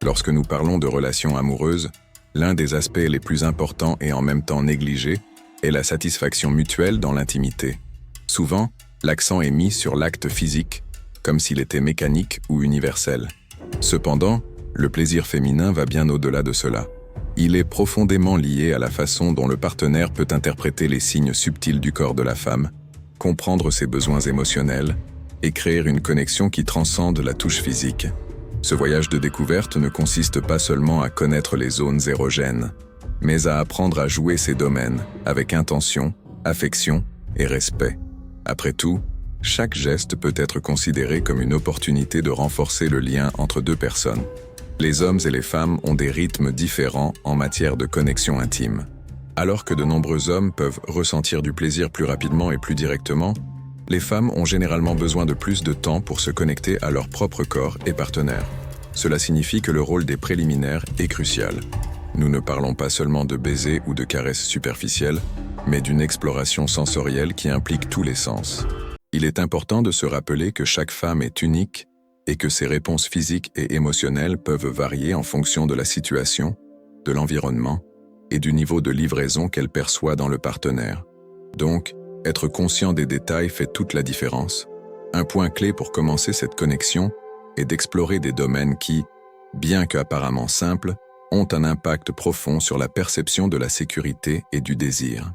Lorsque nous parlons de relations amoureuses, l'un des aspects les plus importants et en même temps négligés est la satisfaction mutuelle dans l'intimité. Souvent, l'accent est mis sur l'acte physique, comme s'il était mécanique ou universel. Cependant, le plaisir féminin va bien au-delà de cela. Il est profondément lié à la façon dont le partenaire peut interpréter les signes subtils du corps de la femme, comprendre ses besoins émotionnels et créer une connexion qui transcende la touche physique. Ce voyage de découverte ne consiste pas seulement à connaître les zones érogènes, mais à apprendre à jouer ces domaines avec intention, affection et respect. Après tout, chaque geste peut être considéré comme une opportunité de renforcer le lien entre deux personnes. Les hommes et les femmes ont des rythmes différents en matière de connexion intime. Alors que de nombreux hommes peuvent ressentir du plaisir plus rapidement et plus directement, les femmes ont généralement besoin de plus de temps pour se connecter à leur propre corps et partenaire. Cela signifie que le rôle des préliminaires est crucial. Nous ne parlons pas seulement de baisers ou de caresses superficielles, mais d'une exploration sensorielle qui implique tous les sens. Il est important de se rappeler que chaque femme est unique et que ses réponses physiques et émotionnelles peuvent varier en fonction de la situation, de l'environnement et du niveau de livraison qu'elle perçoit dans le partenaire. Donc, être conscient des détails fait toute la différence. Un point clé pour commencer cette connexion est d'explorer des domaines qui, bien qu'apparemment simples, ont un impact profond sur la perception de la sécurité et du désir.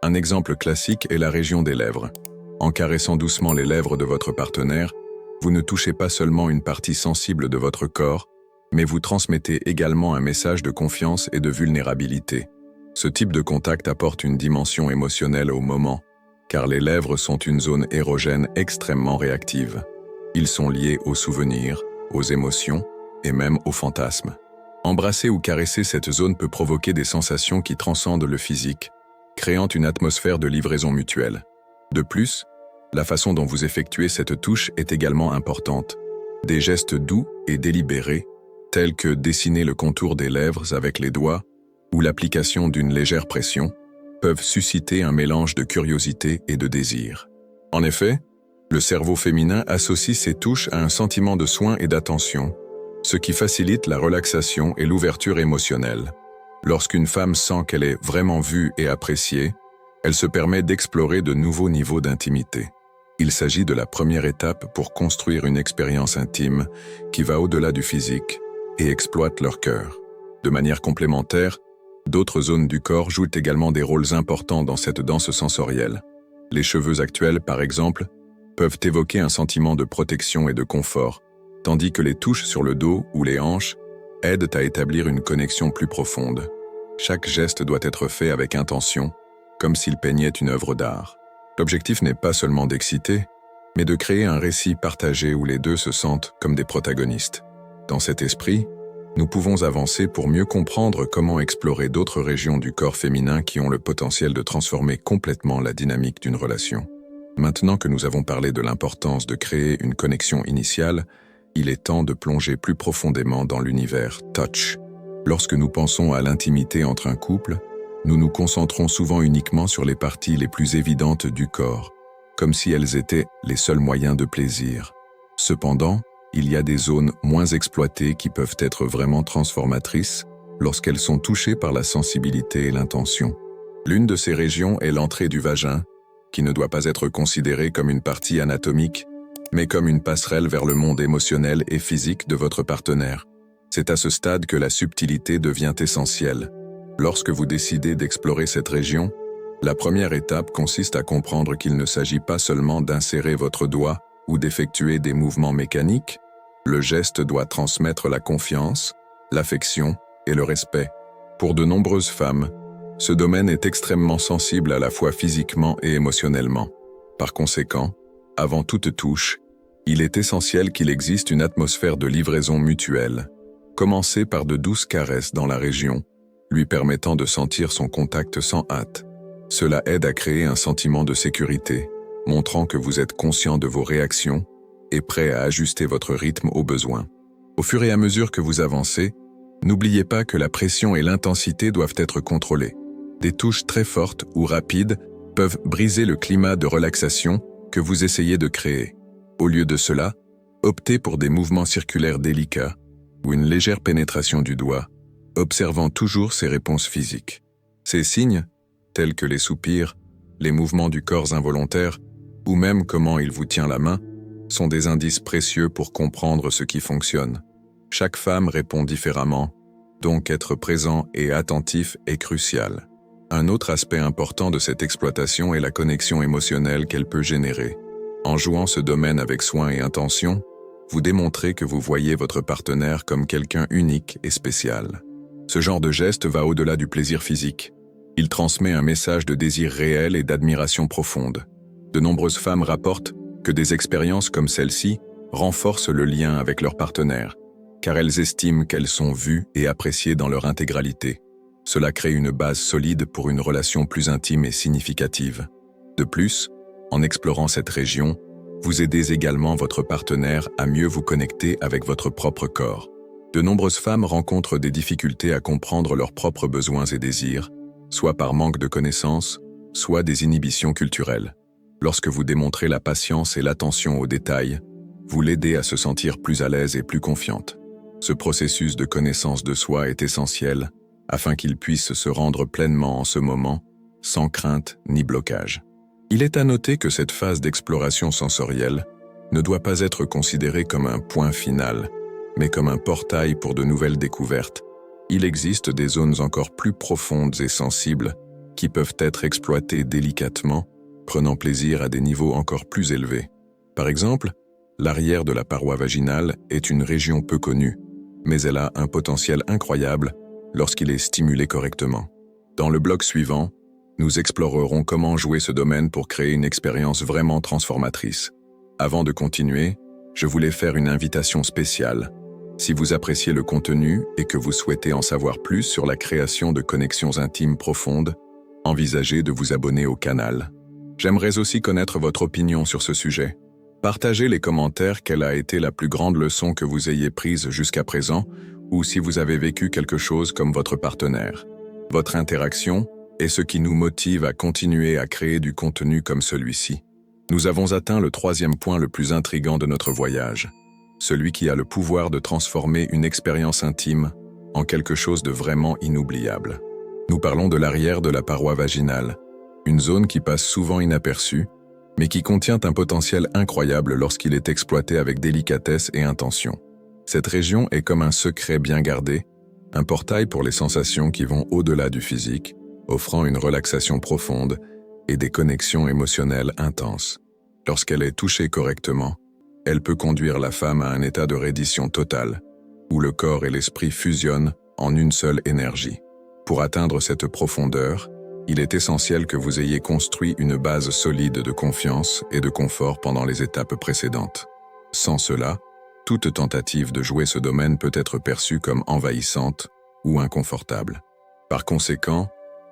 Un exemple classique est la région des lèvres. En caressant doucement les lèvres de votre partenaire, vous ne touchez pas seulement une partie sensible de votre corps, mais vous transmettez également un message de confiance et de vulnérabilité. Ce type de contact apporte une dimension émotionnelle au moment, car les lèvres sont une zone érogène extrêmement réactive. Ils sont liés aux souvenirs, aux émotions et même aux fantasmes. Embrasser ou caresser cette zone peut provoquer des sensations qui transcendent le physique, créant une atmosphère de livraison mutuelle. De plus, la façon dont vous effectuez cette touche est également importante. Des gestes doux et délibérés, tels que dessiner le contour des lèvres avec les doigts ou l'application d'une légère pression, peuvent susciter un mélange de curiosité et de désir. En effet, le cerveau féminin associe ces touches à un sentiment de soin et d'attention, ce qui facilite la relaxation et l'ouverture émotionnelle. Lorsqu'une femme sent qu'elle est vraiment vue et appréciée, elle se permet d'explorer de nouveaux niveaux d'intimité. Il s'agit de la première étape pour construire une expérience intime qui va au-delà du physique et exploite leur cœur. De manière complémentaire, d'autres zones du corps jouent également des rôles importants dans cette danse sensorielle. Les cheveux actuels, par exemple, peuvent évoquer un sentiment de protection et de confort, tandis que les touches sur le dos ou les hanches aident à établir une connexion plus profonde. Chaque geste doit être fait avec intention, comme s'il peignait une œuvre d'art. L'objectif n'est pas seulement d'exciter, mais de créer un récit partagé où les deux se sentent comme des protagonistes. Dans cet esprit, nous pouvons avancer pour mieux comprendre comment explorer d'autres régions du corps féminin qui ont le potentiel de transformer complètement la dynamique d'une relation. Maintenant que nous avons parlé de l'importance de créer une connexion initiale, il est temps de plonger plus profondément dans l'univers touch. Lorsque nous pensons à l'intimité entre un couple, nous nous concentrons souvent uniquement sur les parties les plus évidentes du corps, comme si elles étaient les seuls moyens de plaisir. Cependant, il y a des zones moins exploitées qui peuvent être vraiment transformatrices lorsqu'elles sont touchées par la sensibilité et l'intention. L'une de ces régions est l'entrée du vagin, qui ne doit pas être considérée comme une partie anatomique, mais comme une passerelle vers le monde émotionnel et physique de votre partenaire. C'est à ce stade que la subtilité devient essentielle. Lorsque vous décidez d'explorer cette région, la première étape consiste à comprendre qu'il ne s'agit pas seulement d'insérer votre doigt ou d'effectuer des mouvements mécaniques. Le geste doit transmettre la confiance, l'affection et le respect. Pour de nombreuses femmes, ce domaine est extrêmement sensible à la fois physiquement et émotionnellement. Par conséquent, avant toute touche, il est essentiel qu'il existe une atmosphère de livraison mutuelle. Commencez par de douces caresses dans la région, lui permettant de sentir son contact sans hâte. Cela aide à créer un sentiment de sécurité, montrant que vous êtes conscient de vos réactions et prêt à ajuster votre rythme au besoin. Au fur et à mesure que vous avancez, n'oubliez pas que la pression et l'intensité doivent être contrôlées. Des touches très fortes ou rapides peuvent briser le climat de relaxation que vous essayez de créer. Au lieu de cela, optez pour des mouvements circulaires délicats, ou une légère pénétration du doigt, observant toujours ses réponses physiques. Ces signes, tels que les soupirs, les mouvements du corps involontaires, ou même comment il vous tient la main, sont des indices précieux pour comprendre ce qui fonctionne. Chaque femme répond différemment, donc être présent et attentif est crucial. Un autre aspect important de cette exploitation est la connexion émotionnelle qu'elle peut générer. En jouant ce domaine avec soin et intention, vous démontrez que vous voyez votre partenaire comme quelqu'un unique et spécial. Ce genre de geste va au-delà du plaisir physique. Il transmet un message de désir réel et d'admiration profonde. De nombreuses femmes rapportent que des expériences comme celle-ci renforcent le lien avec leur partenaire, car elles estiment qu'elles sont vues et appréciées dans leur intégralité. Cela crée une base solide pour une relation plus intime et significative. De plus, en explorant cette région, vous aidez également votre partenaire à mieux vous connecter avec votre propre corps. De nombreuses femmes rencontrent des difficultés à comprendre leurs propres besoins et désirs, soit par manque de connaissances, soit des inhibitions culturelles. Lorsque vous démontrez la patience et l'attention aux détails, vous l'aidez à se sentir plus à l'aise et plus confiante. Ce processus de connaissance de soi est essentiel afin qu'il puisse se rendre pleinement en ce moment, sans crainte ni blocage. Il est à noter que cette phase d'exploration sensorielle ne doit pas être considérée comme un point final, mais comme un portail pour de nouvelles découvertes. Il existe des zones encore plus profondes et sensibles qui peuvent être exploitées délicatement, prenant plaisir à des niveaux encore plus élevés. Par exemple, l'arrière de la paroi vaginale est une région peu connue, mais elle a un potentiel incroyable lorsqu'il est stimulé correctement. Dans le bloc suivant, nous explorerons comment jouer ce domaine pour créer une expérience vraiment transformatrice. Avant de continuer, je voulais faire une invitation spéciale. Si vous appréciez le contenu et que vous souhaitez en savoir plus sur la création de connexions intimes profondes, envisagez de vous abonner au canal. J'aimerais aussi connaître votre opinion sur ce sujet. Partagez les commentaires quelle a été la plus grande leçon que vous ayez prise jusqu'à présent ou si vous avez vécu quelque chose comme votre partenaire. Votre interaction est ce qui nous motive à continuer à créer du contenu comme celui-ci. Nous avons atteint le 3e point le plus intrigant de notre voyage, celui qui a le pouvoir de transformer une expérience intime en quelque chose de vraiment inoubliable. Nous parlons de l'arrière de la paroi vaginale, une zone qui passe souvent inaperçue, mais qui contient un potentiel incroyable lorsqu'il est exploité avec délicatesse et intention. Cette région est comme un secret bien gardé, un portail pour les sensations qui vont au-delà du physique, offrant une relaxation profonde et des connexions émotionnelles intenses. Lorsqu'elle est touchée correctement, elle peut conduire la femme à un état de reddition totale, où le corps et l'esprit fusionnent en une seule énergie. Pour atteindre cette profondeur, il est essentiel que vous ayez construit une base solide de confiance et de confort pendant les étapes précédentes. Sans cela, toute tentative de jouer ce domaine peut être perçue comme envahissante ou inconfortable. Par conséquent,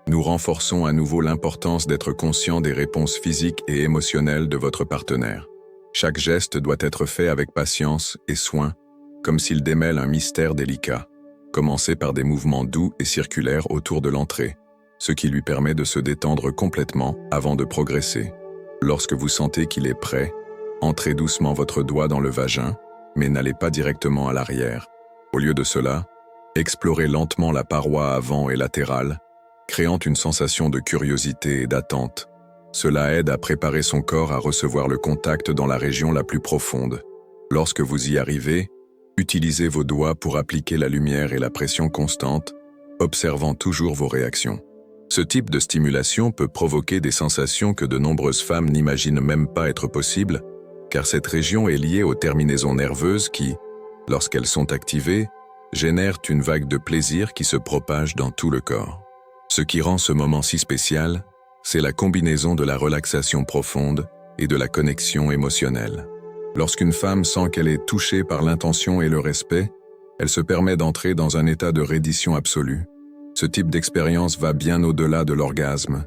nous renforçons à nouveau l'importance d'être conscient des réponses physiques et émotionnelles de votre partenaire. Chaque geste doit être fait avec patience et soin, comme s'il démêle un mystère délicat. Commencez par des mouvements doux et circulaires autour de l'entrée, ce qui lui permet de se détendre complètement avant de progresser. Lorsque vous sentez qu'il est prêt, entrez doucement votre doigt dans le vagin, mais n'allez pas directement à l'arrière. Au lieu de cela, explorez lentement la paroi avant et latérale, créant une sensation de curiosité et d'attente. Cela aide à préparer son corps à recevoir le contact dans la région la plus profonde. Lorsque vous y arrivez, utilisez vos doigts pour appliquer la lumière et la pression constante, observant toujours vos réactions. Ce type de stimulation peut provoquer des sensations que de nombreuses femmes n'imaginent même pas être possibles, car cette région est liée aux terminaisons nerveuses qui, lorsqu'elles sont activées, génèrent une vague de plaisir qui se propage dans tout le corps. Ce qui rend ce moment si spécial, c'est la combinaison de la relaxation profonde et de la connexion émotionnelle. Lorsqu'une femme sent qu'elle est touchée par l'intention et le respect, elle se permet d'entrer dans un état de reddition absolue. Ce type d'expérience va bien au-delà de l'orgasme.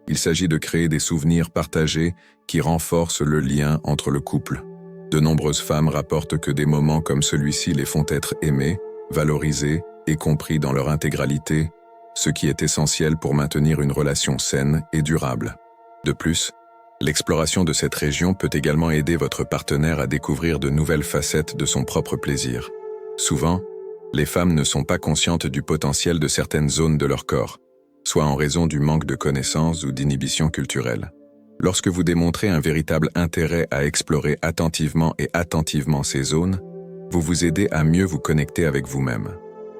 Il s'agit de créer des souvenirs partagés qui renforcent le lien entre le couple. De nombreuses femmes rapportent que des moments comme celui-ci les font être aimés, valorisés et compris dans leur intégralité, ce qui est essentiel pour maintenir une relation saine et durable. De plus, l'exploration de cette région peut également aider votre partenaire à découvrir de nouvelles facettes de son propre plaisir. Souvent, Les femmes ne sont pas conscientes du potentiel de certaines zones de leur corps, soit en raison du manque de connaissances ou d'inhibition culturelle. Lorsque vous démontrez un véritable intérêt à explorer attentivement ces zones, vous vous aidez à mieux vous connecter avec vous-même.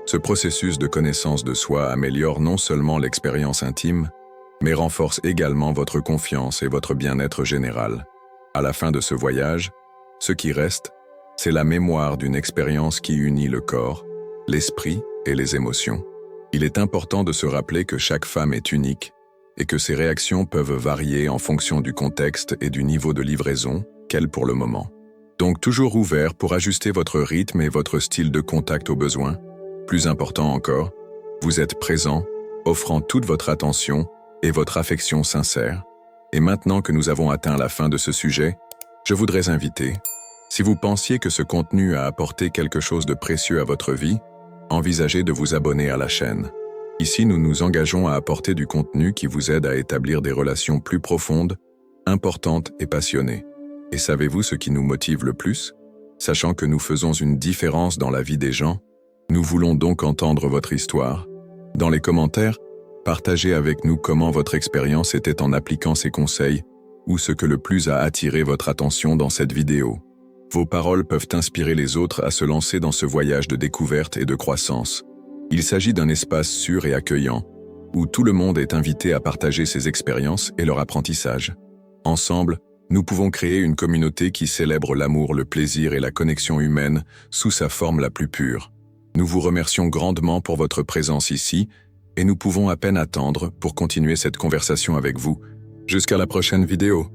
Ce processus de connaissance de soi améliore non seulement l'expérience intime, mais renforce également votre confiance et votre bien-être général. À la fin de ce voyage, ce qui reste, c'est la mémoire d'une expérience qui unit le corps, l'esprit et les émotions. Il est important de se rappeler que chaque femme est unique et que ses réactions peuvent varier en fonction du contexte et du niveau de livraison qu'elle pour le moment. Donc toujours ouvert pour ajuster votre rythme et votre style de contact aux besoins. Plus important encore, vous êtes présent, offrant toute votre attention et votre affection sincère. Et maintenant que nous avons atteint la fin de ce sujet, je voudrais inviter, si vous pensiez que ce contenu a apporté quelque chose de précieux à votre vie, envisagez de vous abonner à la chaîne. Ici, nous nous engageons à apporter du contenu qui vous aide à établir des relations plus profondes, importantes et passionnées. Et savez-vous ce qui nous motive le plus? Sachant que nous faisons une différence dans la vie des gens, nous voulons donc entendre votre histoire. Dans les commentaires, partagez avec nous comment votre expérience était en appliquant ces conseils ou ce que le plus a attiré votre attention dans cette vidéo. Vos paroles peuvent inspirer les autres à se lancer dans ce voyage de découverte et de croissance. Il s'agit d'un espace sûr et accueillant, où tout le monde est invité à partager ses expériences et leur apprentissage. Ensemble, nous pouvons créer une communauté qui célèbre l'amour, le plaisir et la connexion humaine sous sa forme la plus pure. Nous vous remercions grandement pour votre présence ici, et nous pouvons à peine attendre pour continuer cette conversation avec vous. Jusqu'à la prochaine vidéo.